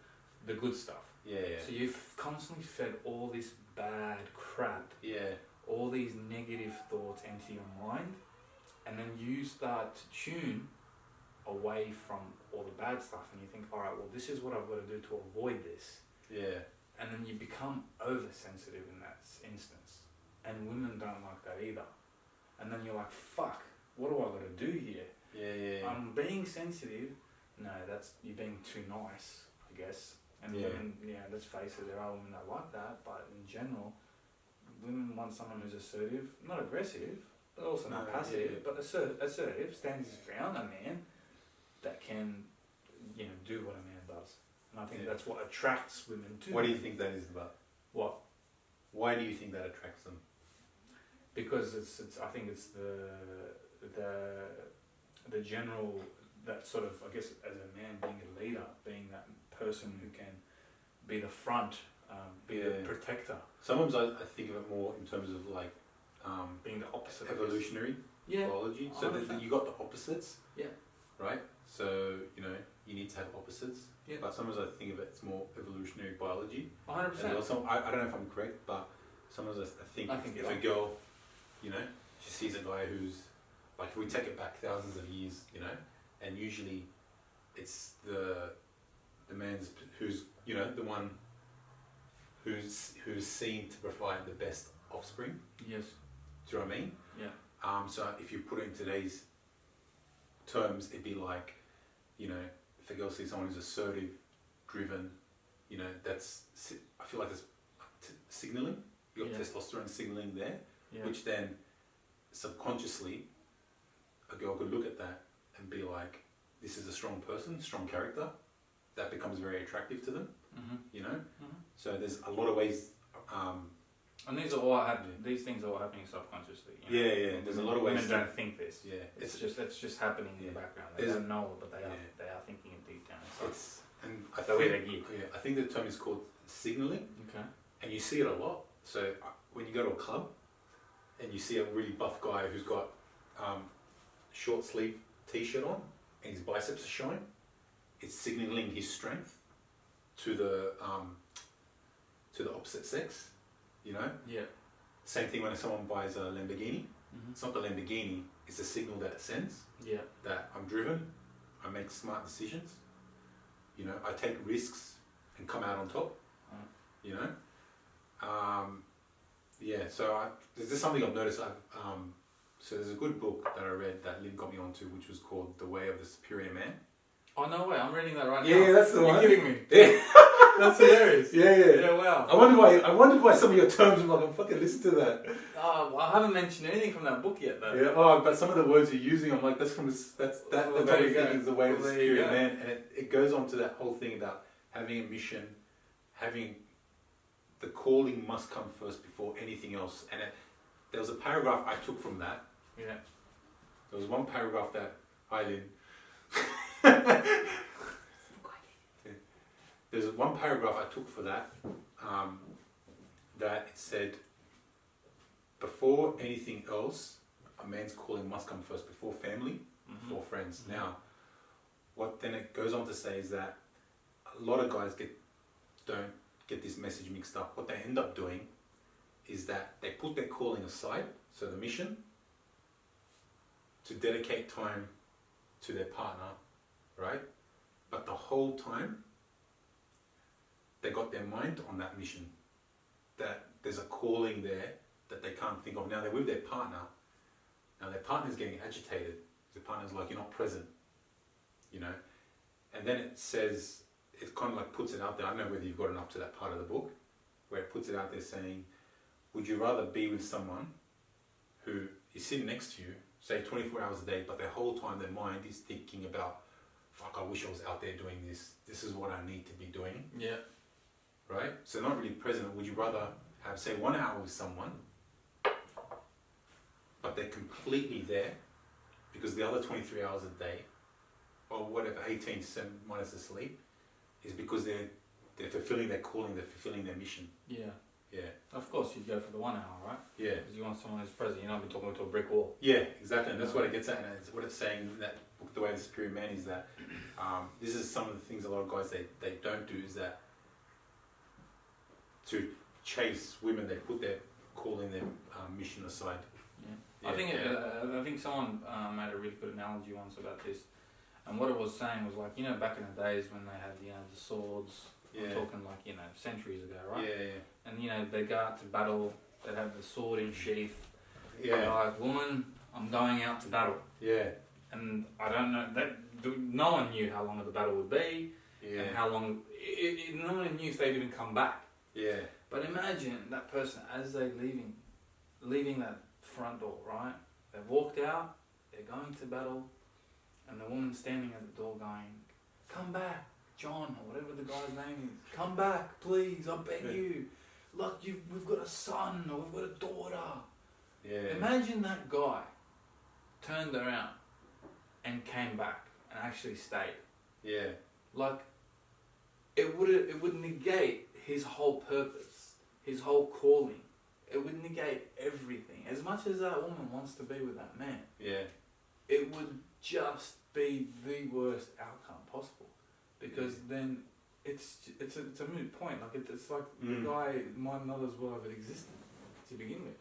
the good stuff. So you've constantly fed all this bad crap, all these negative thoughts into your mind, and then you start to tune away from all the bad stuff, and you think, all right, well, this is what I've got to do to avoid this. And then you become oversensitive in that instance, and women don't like that either. And then you're like, fuck, what do I got to do here? I'm being sensitive. No, you're being too nice, I guess. And women, let's face it, there are women that like that, but in general, women want someone who's assertive, not aggressive, but also not passive, but assertive, stands his ground, a man that can, you know, do what a man does. And I think that's what attracts women to What do men. you think that is about? What? Why do you think that attracts them? Because I think it's the general, that sort of, I guess, as a man, being a leader, being that person who can be the front, be the protector. Sometimes I think of it more in terms of like being the opposite. evolutionary biology. So that you got the opposites. Yeah. Right? So, you need to have opposites. Yeah. But sometimes I think of it as more evolutionary biology. 100%. And also, I don't know if I'm correct, but sometimes I think if a girl, she sees a guy who's, like, if we take it back thousands of years, and usually it's the man's who's, the one who's seen to provide the best offspring. Yes. Do you know what I mean? Yeah. So if you put it in today's terms, it'd be like, if a girl sees someone who's assertive, driven, that's, I feel like it's signaling. You got testosterone signaling there, which then subconsciously a girl could look at that and be like, this is a strong person, strong character. That becomes very attractive to them, So there's a lot of ways. And these are all happening. These things are all happening subconsciously. Yeah. There's a lot of ways. Women don't think this. Yeah. It's just happening in the background. They don't know it, but they are thinking it deep down. I think the term is called signaling. Okay. And you see it a lot. So when you go to a club and you see a really buff guy who's got short sleeve t-shirt on and his biceps are showing, it's signaling his strength to the opposite sex, Yeah. Same thing when someone buys a Lamborghini. It's not the Lamborghini, it's a signal that it sends. Yeah. That I'm driven, I make smart decisions, I take risks and come out on top, So there's just something I've noticed. So there's a good book that I read that Lynn got me onto, which was called The Way of the Superior Man. Oh, no way, I'm reading that right now. Yeah, that's the one. You're kidding me? Yeah. That's hilarious. Yeah, wow. I wonder why some of your terms, I'm like, I'm fucking listen to that. Well, I haven't mentioned anything from that book yet, though. Yeah, but some of the words you're using, I'm like, that's from this, that well, type of thing is The Way of the there Superior Man. And it goes on to that whole thing about having a mission, having the calling must come first before anything else. And there was a paragraph I took from that. Yeah. There was one paragraph that, hi Lynn. There's one paragraph I took for that, that it said, before anything else, a man's calling must come first, before family, before friends. Now, what then it goes on to say is that a lot of guys don't get this message mixed up. What they end up doing is that they put their calling aside, so the mission, to dedicate time to their partner, right? But the whole time, they got their mind on that mission, that there's a calling there that they can't think of. Now they're with their partner, now their partner's getting agitated. The partner's like, you're not present, And then it says, it kind of like puts it out there. I don't know whether you've gotten up to that part of the book, where it puts it out there saying, would you rather be with someone who is sitting next to you, say 24 hours a day, but their whole time their mind is thinking about, fuck, I wish I was out there doing this. This is what I need to be doing. Yeah. Right? So not really present. Would you rather have, say, 1 hour with someone, but they're completely there, because the other 23 hours a day, or whatever, 18 minus the sleep, is because they're fulfilling their calling, they're fulfilling their mission. Yeah. Yeah. Of course, you'd go for the 1 hour, right? Yeah. Because you want someone who's present. You're not talking to a brick wall. Yeah, exactly. And that's what it gets at. And it's what it's saying in that book, The Way of the Superior Man, is that this is some of the things a lot of guys, they don't do, is that to chase women, they put their calling, their mission aside. Yeah. I think someone made a really good analogy once about this. And what it was saying was like, back in the days when they had, the swords, we're talking like, centuries ago, right? Yeah. And, they'd go out to battle, they'd have the sword in sheath. Yeah. They're like, woman, I'm going out to battle. Yeah. And I don't know, no one knew how long the battle would be, and how long, no one knew if they'd even come back. Yeah. But imagine that person as they're leaving that front door, right? They've walked out, they're going to battle, and the woman's standing at the door going, come back, John or whatever the guy's name is, come back, please, I beg you. Look, we've got a son or we've got a daughter. Yeah. Imagine that guy turned around and came back and actually stayed. Yeah. Like, it would negate his whole purpose, his whole calling. It would negate everything. As much as that woman wants to be with that man, Yeah. it would just be the worst outcome possible. Because then it's a moot point. Like it's like the guy might not as well have existed to begin with.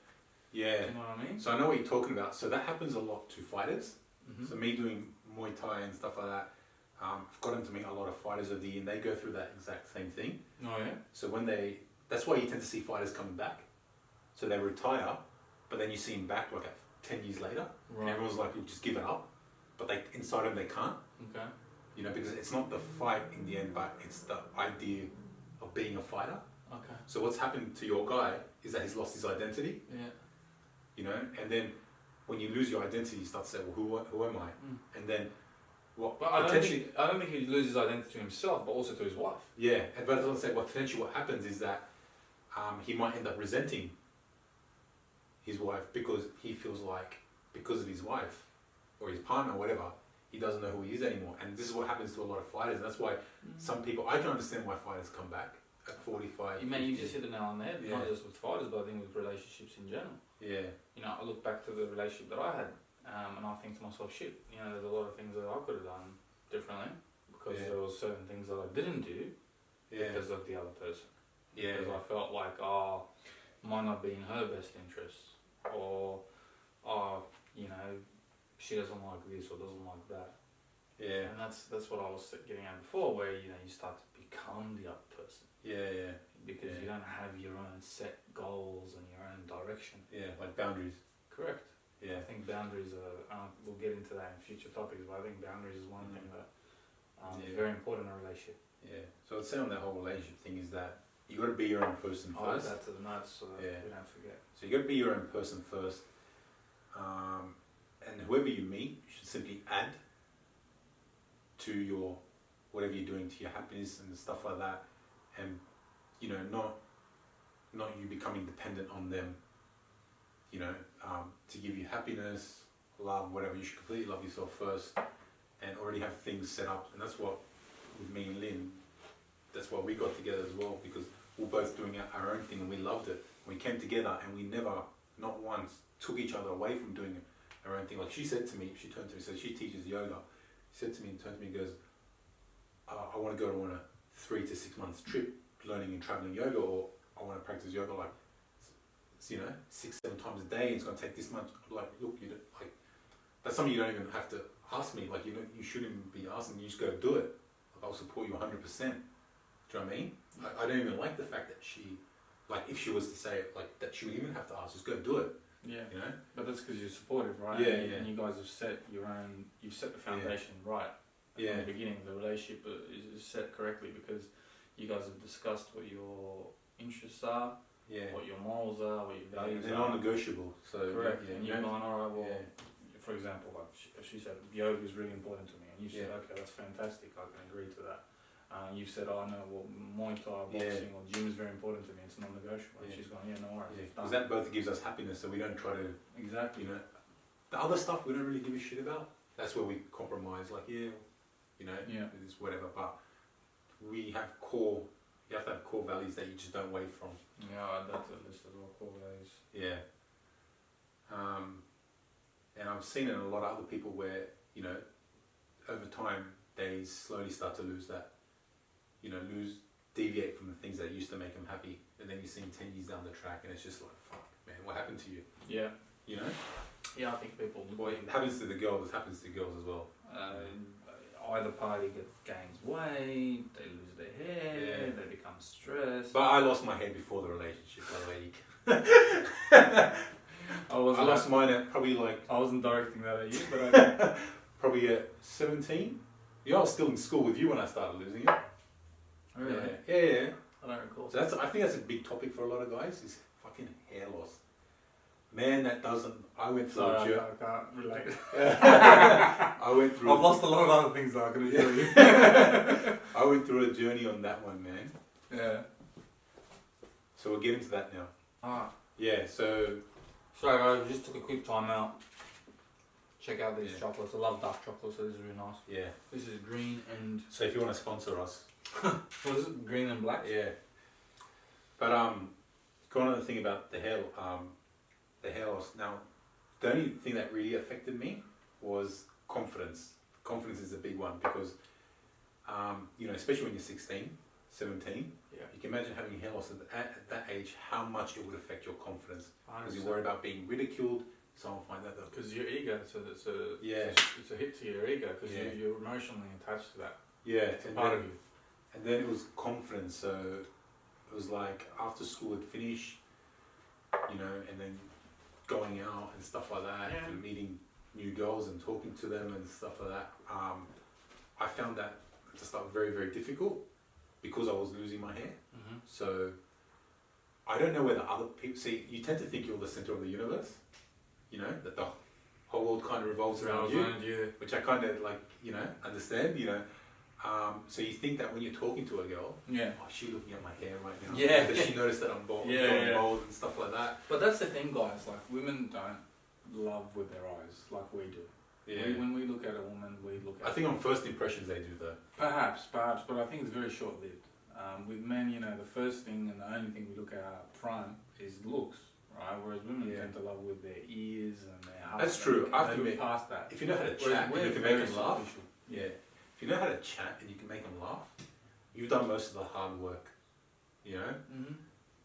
Yeah. Do you know what I mean? So I know what you're talking about. So that happens a lot to fighters. Mm-hmm. So me doing Muay Thai and stuff like that, I've gotten to meet a lot of fighters of the year, and they go through that exact same thing. Oh yeah. So that's why you tend to see fighters coming back. So they retire, but then you see them back like 10 years later, and everyone's like, "You just give it up," but they inside them they can't. Okay. You know, because it's not the fight in the end, but it's the idea of being a fighter. Okay. So what's happened to your guy is that he's lost his identity. Yeah. You know, and then when you lose your identity, you start to say, "Well, who am I?" And then what? But I don't think he loses identity to himself, but also to his wife. Yeah, and but I was gonna say, potentially what happens is that he might end up resenting his wife because he feels like because of his wife or his partner or whatever, he doesn't know who he is anymore. And this is what happens to a lot of fighters. And that's why some people, I can understand why fighters come back at 45. You just hit the nail on the head. Yeah. Not just with fighters, but I think with relationships in general. Yeah. You know, I look back to the relationship that I had, and I think to myself, shit, you know, there's a lot of things that I could have done differently because there was certain things that I didn't do because of the other person. Yeah. Because I felt like, might not be in her best interest, or, you know, she doesn't like this or doesn't like that. Yeah. And that's what I was getting at before, where, you know, you start to become the other person. Yeah, yeah. Because you don't have your own set goals and your own direction. Yeah, like boundaries. Correct. Yeah. I think boundaries are, we'll get into that in future topics, but I think boundaries is one thing that is very important in a relationship. Yeah. So I'd say on that whole relationship thing is that you got to be your own person first. I'll add that to the notes so that we don't forget. So you got to be your own person first. And whoever you meet, you should simply add to your, whatever you're doing, to your happiness and stuff like that. And, you know, not you becoming dependent on them, you know, to give you happiness, love, whatever. You should completely love yourself first and already have things set up. And that's what, with me and Lynn, that's why we got together as well, because we're both doing our own thing and we loved it. We came together and we never, not once, took each other away from doing our own thing. Like she said to me, she turned to me, so she teaches yoga. She said to me and turned to me and goes, I want to go on a 3 to 6 months trip learning and traveling yoga, or I want to practice yoga like, you know, 6-7 times a day. And it's going to take this much. I'm like, look, you don't, like, that's something you don't even have to ask me. Like, you shouldn't be asking. You just go do it. Like, I'll support you 100%. Do you know what I mean? I don't even like the fact that she, like, if she was to say it, like, that she would even have to ask, just go do it. Yeah. You know? But that's because you're supportive, right? Yeah, and you guys have set your own, you've set the foundation right. Yeah. From the beginning, the relationship is set correctly because you guys have discussed what your interests are, what your morals are, what your values they're are. non-negotiable. So correct. Yeah, and you've gone, alright, well, for example, like she said, yoga is really important to me, and you said, okay, that's fantastic, I can agree to that. You said, oh no, well, Muay Thai, boxing, or gym is very important to me, it's non-negotiable. And she's gone, yeah, no worries. Because that both gives us happiness, so we don't try to, exactly, you know, the other stuff we don't really give a shit about. That's where we compromise, like, you know, it's whatever, but we have you have to have core values that you just don't wave from. Yeah, I'll add that to the list as well, core values. Yeah. And I've seen it in a lot of other people where, you know, over time, they slowly start to lose that, you know, deviate from the things that used to make them happy. And then you see them 10 years down the track and it's just like, fuck, man, what happened to you? Yeah. You know? Yeah, I think people... Well, it happens to the girls, it happens to girls as well. Either party gains weight, they lose their hair, they become stressed. But I lost my hair before the relationship, by the way. I lost mine at probably like... I wasn't directing that at you, but probably at 17. Yeah, I was still in school with you when I started losing it. Really? Yeah. I don't recall. So I think that's a big topic for a lot of guys, is fucking hair loss. Man, that doesn't. I went through Sorry, a journey. I can't relate. I went through. I've lost a lot of other things that I can assure you. I went through a journey on that one, man. Yeah. So we'll get into that now. Ah. Yeah. So. Sorry guys, we just took a quick time out. Check out these Yeah. chocolates. I love dark chocolate, so this is really nice. Yeah. This is green and So if you want to sponsor us. what is it? Green and black? Yeah. But going on the thing about the hair loss. Now, the only thing that really affected me was confidence. Confidence is a big one because, especially when you're 16, 17, Yeah. you can imagine having hair loss at that age, how much it would affect your confidence. Because you 100%. worry about being ridiculed, someone find that. Because your ego, so it's a Yeah. it's a hit to your ego because Yeah. you're emotionally attached to that. Yeah, It's a part of you. And then it was confidence, so it was like after school would finish, and then going out and stuff like that, Yeah. and meeting new girls and talking to them and stuff like that. I found that to start very, very difficult because I was losing my hair. Mm-hmm. So I don't know whether other people see. You tend to think you're the center of the universe, that the whole world kind of revolves around you. Which I kind of understand, so you think that when you're talking to a girl, Yeah. oh, she's looking at my hair right now. Yeah. Does she notice that I'm bald, Yeah. bald and stuff like that? But that's the thing, guys. Like, women don't love with their eyes like we do. Yeah. When we look at a woman, we look at... I think on first impressions they do though. Perhaps, but I think it's very short-lived. With men, the first thing and the only thing we look at up front is looks, right? Whereas women tend to love with their ears and their heart. That's true. I have to They admit, look past that. if you know how to Whereas chat and we're you can very make them laugh, superficial. yeah. If you know how to chat and you can make them laugh, you've done most of the hard work, Mm-hmm.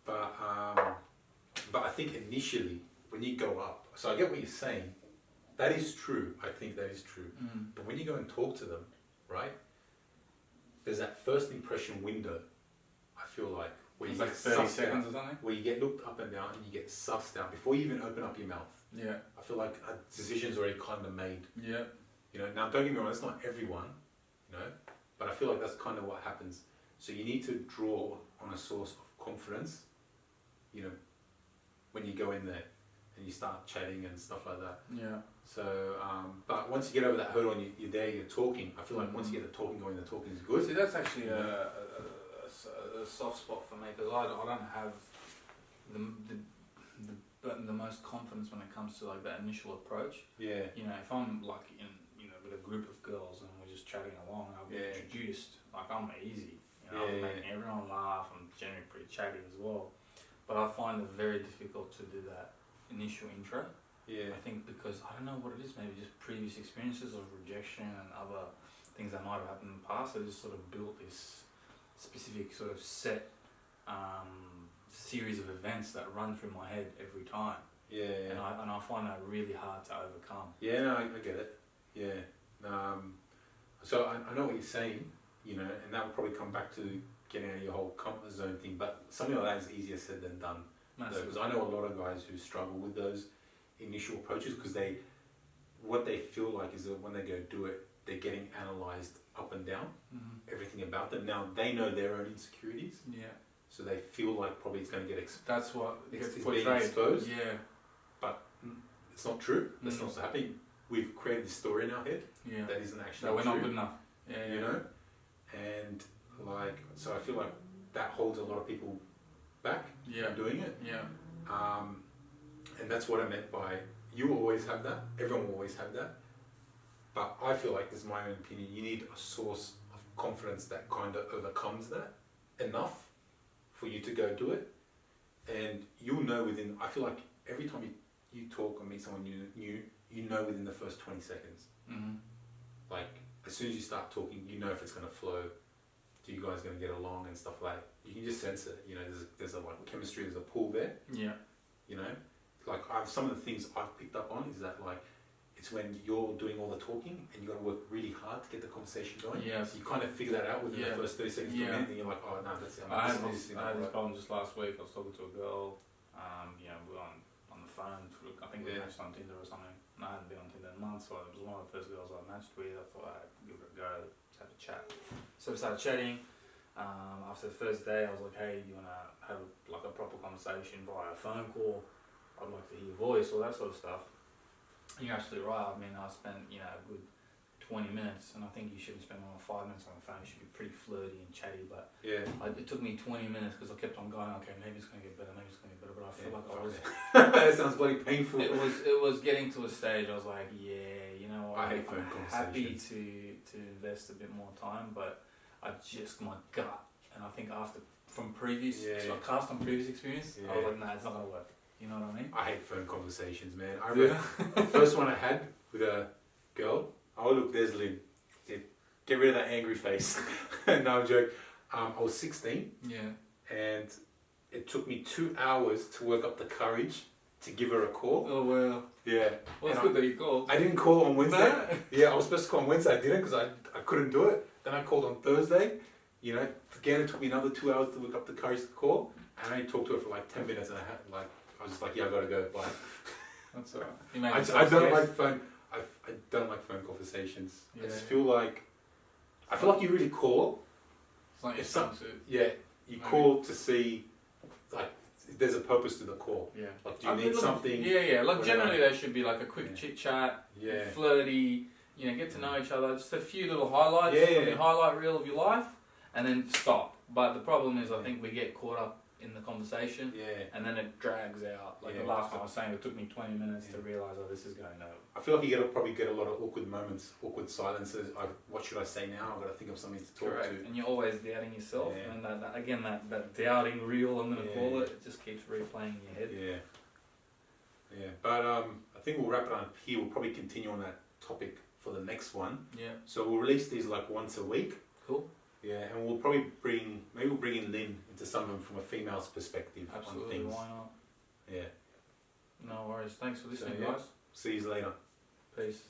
But I think initially when you go up, so I get what you're saying. That is true. I think that is true. Mm. But when you go and talk to them, right? There's that first impression window. I feel like where It's you like get 30 sussed seconds out, or something. where you get looked up and down and you get sussed out before you even open up your mouth. Yeah. I feel like a decision's already kind of made. Yeah. Now don't get me wrong, it's not everyone, but I feel like that's kind of what happens. So you need to draw on a source of confidence, when you go in there and you start chatting and stuff like that. Yeah. So, but once you get over that hurdle and you're there, you're talking, I feel like once you get the talking going, the talking is good. See, that's actually a soft spot for me because I don't have the most confidence when it comes to like that initial approach. Yeah. If I'm like in with a group of girls and we're just chatting along, I'll be introduced. Like I'm easy. I'm making everyone laugh. I'm generally pretty chatty as well. But I find it very difficult to do that initial intro. Yeah. I think because I don't know what it is, maybe just previous experiences of rejection and other things that might have happened in the past. I just sort of built this specific sort of set series of events that run through my head every time. Yeah. And I find that really hard to overcome. Yeah, no, I get it. Yeah. So I know what you're saying, and that will probably come back to getting out of your whole comfort zone thing, but something like that is easier said than done. Because I know a lot of guys who struggle with those initial approaches because what they feel like is that when they go do it, they're getting analysed up and down, everything about them. Now, they know their own insecurities, so they feel like probably it's going to get that's what gets being portrayed. exposed. Yeah. But it's not true. That's not what's happening. We've created this story in our head that isn't actually we're true. not good enough. Yeah. And so I feel like that holds a lot of people back from doing it. Yeah. And that's what I meant by you will always have that. Everyone will always have that. But I feel like, this is my own opinion, you need a source of confidence that kind of overcomes that enough for you to go do it. And you'll know I feel like every time you talk or meet someone new, you know within the first 20 seconds. Mm-hmm. Like, as soon as you start talking, you know if it's going to flow. Do you guys going to get along and stuff like that? You can just sense it. There's a like chemistry, there's a pull there. Yeah. Like some of the things I've picked up on is that like it's when you're doing all the talking and you got to work really hard to get the conversation going. Yeah. So you kind of figure that out within the first 30 seconds to a minute, and you're like, oh no, that's it. I had this problem just last week. I was talking to a girl. We were on the phone. I think we matched on Tinder or something. And I hadn't been on Tinder in months, so it was one of the first girls I matched with. I thought I'd give it a go, just have a chat. So we started chatting. After the first day, I was like, hey, you want to have like a proper conversation via a phone call? I'd like to hear your voice, all that sort of stuff. And you're absolutely right. I mean, I spent, you know, a good 20 minutes, and I think you shouldn't spend more than 5 minutes on the phone. You should be pretty flirty and chatty, but Yeah. it took me 20 minutes because I kept on going, okay, maybe it's going to get better, maybe it's going to get better, but I feel like I was... That sounds bloody painful. It was getting to a stage I was like, yeah, you know what, I hate phone I'm happy conversations. to invest a bit more time, but I just, my gut, and I think after, from previous, so I cast on previous experience, I was like, nah, it's not going to work. You know what I mean? I hate phone conversations, man. I remember the first one I had with a girl, oh look, there's Lynn. Get rid of that angry face. No, I'm joking. I was 16. Yeah. And it took me 2 hours to work up the courage to give her a call. Oh, well. Yeah. Well, it's good that you called. I didn't call on Wednesday. No? Yeah, I was supposed to call on Wednesday. I didn't because I couldn't do it. Then I called on Thursday. You know, again, it took me another 2 hours to work up the courage to call. And I only talked to her for like 10 minutes and I was just like, yeah, I gotta go. Bye. That's alright. I don't like phone. I don't like phone conversations. Yeah. I just feel like you really call. It's like If your son Yeah, you call to see, like, there's a purpose to the call. Yeah. Like, do you need something? Yeah. Like, whatever. generally there should be like a quick chit chat, Yeah. flirty, you know, get to know each other, just a few little highlights Yeah. from the highlight reel of your life, and then stop. But the problem is, I think we get caught up in the conversation, Yeah. and then it drags out. Like the last time I was saying, it took me 20 minutes to realise, oh, this is going nowhere. I feel like you probably get a lot of awkward moments, awkward silences. What should I say now? I've got to think of something to talk Correct. to. And you're always doubting yourself, Yeah. and that doubting reel, I'm going to call it, it just keeps replaying in your head. Yeah. Yeah. But I think we'll wrap it up here. We'll probably continue on that topic for the next one. Yeah. So we'll release these like once a week. Cool. Yeah, and we'll probably bring in Lynn into some of them from a female's perspective Absolutely, on things. why not? Yeah. No worries. Thanks for listening, yeah. guys. See you later. Peace.